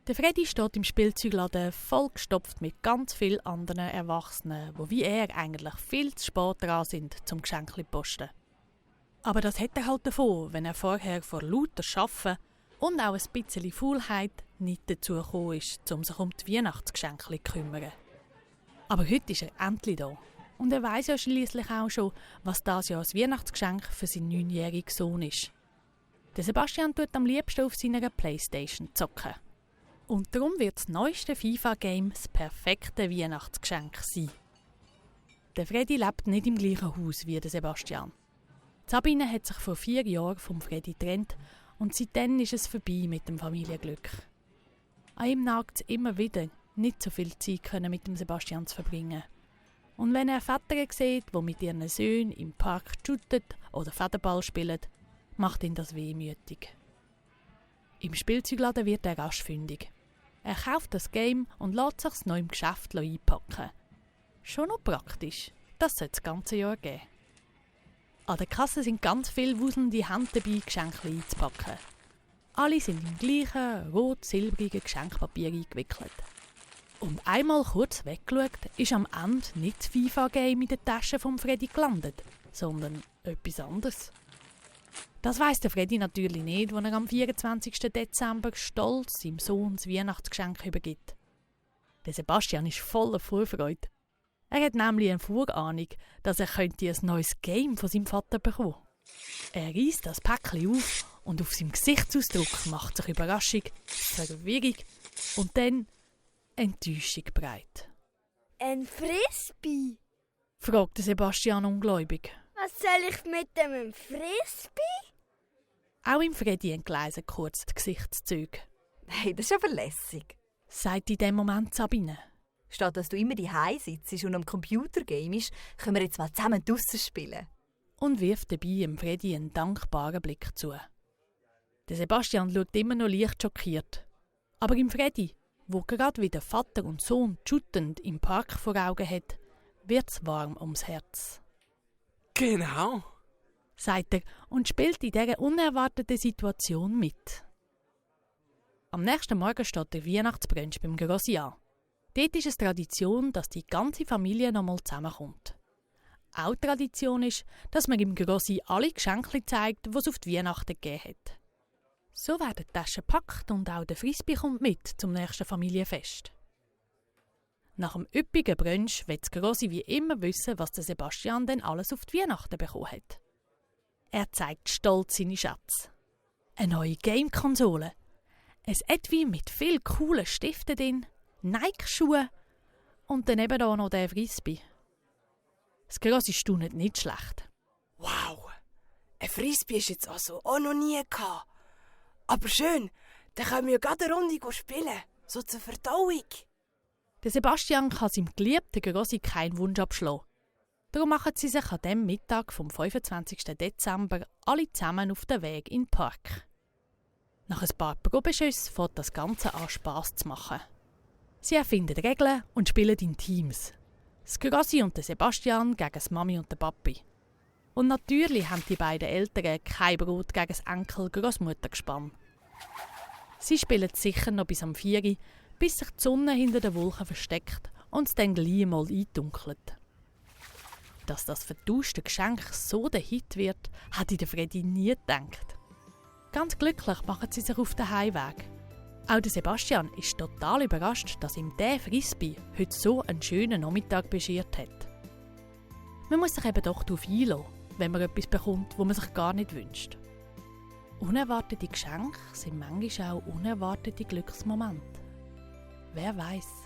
Der Freddy steht im Spielzeugladen vollgestopft mit ganz vielen anderen Erwachsenen, die wie er eigentlich viel zu spät dran sind, zum Geschenke zu posten. Aber das hat er halt davon, wenn er vorher vor lauter Arbeiten und auch ein bisschen Faulheit nicht dazu gekommen ist, um sich um die Weihnachtsgeschenke zu kümmern. Aber heute ist er endlich da. Und er weiss ja schliesslich auch schon, was das Jahr als Weihnachtsgeschenk für seinen 9-jährigen Sohn ist. Der Sebastian tut am liebsten auf seiner Playstation zocken. Und darum wird das neueste FIFA-Game das perfekte Weihnachtsgeschenk sein. Der Freddy lebt nicht im gleichen Haus wie der Sebastian. Sabine hat sich vor 4 Jahren vom Freddy getrennt und seitdem ist es vorbei mit dem Familienglück. An ihm nagt es immer wieder, nicht so viel Zeit mit dem Sebastian zu verbringen. Und wenn er Väter sieht, die mit ihren Söhnen im Park shooten oder Federball spielen, macht ihn das wehmütig. Im Spielzeugladen wird er rasch fündig. Er kauft das Game und lässt sich neu im Geschäft einpacken. Schon noch praktisch, das soll das ganze Jahr geben. An der Kasse sind ganz viele wuselnde Hände dabei, Geschenke einzupacken. Alle sind im gleichen, rot-silbrigen Geschenkpapier eingewickelt. Und einmal kurz weggeschaut, ist am Ende nicht das FIFA-Game in der Tasche von Freddy gelandet, sondern etwas anderes. Das weiss der Freddy natürlich nicht, als er am 24. Dezember stolz seinem Sohn das Weihnachtsgeschenk übergibt. Der Sebastian ist voller Vorfreude. Er hat nämlich eine Vorahnung, dass er ein neues Game von seinem Vater bekommen könnte. Er reißt das Päckchen auf und auf seinem Gesichtsausdruck macht sich Überraschung, Verwirrung und dann Enttäuschung breit. Ein Frisbee? Fragt Sebastian ungläubig. Was soll ich mit dem Frisbee? Auch im Freddy entgleisen kurz die Gesichtszüge. Hey, das ist aber lässig. Sagt in dem Moment Sabine. Statt dass du immer daheim sitzt und am Computer gamest, können wir jetzt mal zusammen draussen spielen. Und wirft dabei dem Freddy einen dankbaren Blick zu. Der Sebastian schaut immer noch leicht schockiert. Aber im Freddy, wo gerade wieder Vater und Sohn schuttend im Park vor Augen hat, wird's warm ums Herz. Genau, sagt er und spielt in dieser unerwarteten Situation mit. Am nächsten Morgen steht der Weihnachtsbrunch beim Grossi an. Dort ist es Tradition, dass die ganze Familie nochmal zusammenkommt. Auch Tradition ist, dass man im Grossi alle Geschenke zeigt, die es auf die Weihnachten gegeben hat. So werden die Taschen gepackt und auch der Frisbee kommt mit zum nächsten Familienfest. Nach dem üppigen Brunch will das Grossi wie immer wissen, was der Sebastian denn alles auf die Weihnachten bekommen hat. Er zeigt stolz seine Schätze. Eine neue Game-Konsole, ein Etui mit viel coolen Stiften drin, Nike-Schuhe und dann eben auch noch der Frisbee. Das Grossi staunt nicht schlecht. Wow, ein Frisbee ist jetzt also auch noch nie gehabt. Aber schön, dann können wir ja gerade eine Runde spielen, so zur Verdauung. Der Sebastian kann seinem geliebten Grossi keinen Wunsch abschlagen. Darum machen sie sich an dem Mittag vom 25. Dezember alle zusammen auf den Weg in den Park. Nach ein paar Probeschüssen fängt das Ganze an Spass zu machen. Sie erfinden Regeln und spielen in Teams. Das Grossi und der Sebastian gegen das Mami und den Papi. Und natürlich haben die beiden Eltern kein Brot gegen das Enkel-Grossmuttergespann. Sie spielen sicher noch bis am 4 Uhr, bis sich die Sonne hinter den Wolken versteckt und es dann gleich mal eindunkelt. Dass das vertauschte Geschenk so der Hit wird, hätte der Freddy nie gedacht. Ganz glücklich machen sie sich auf den Heimweg. Auch der Sebastian ist total überrascht, dass ihm der Frisbee heute so einen schönen Nachmittag beschert hat. Man muss sich eben doch darauf einlassen, wenn man etwas bekommt, was man sich gar nicht wünscht. Unerwartete Geschenke sind manchmal auch unerwartete Glücksmomente. Wer weiß?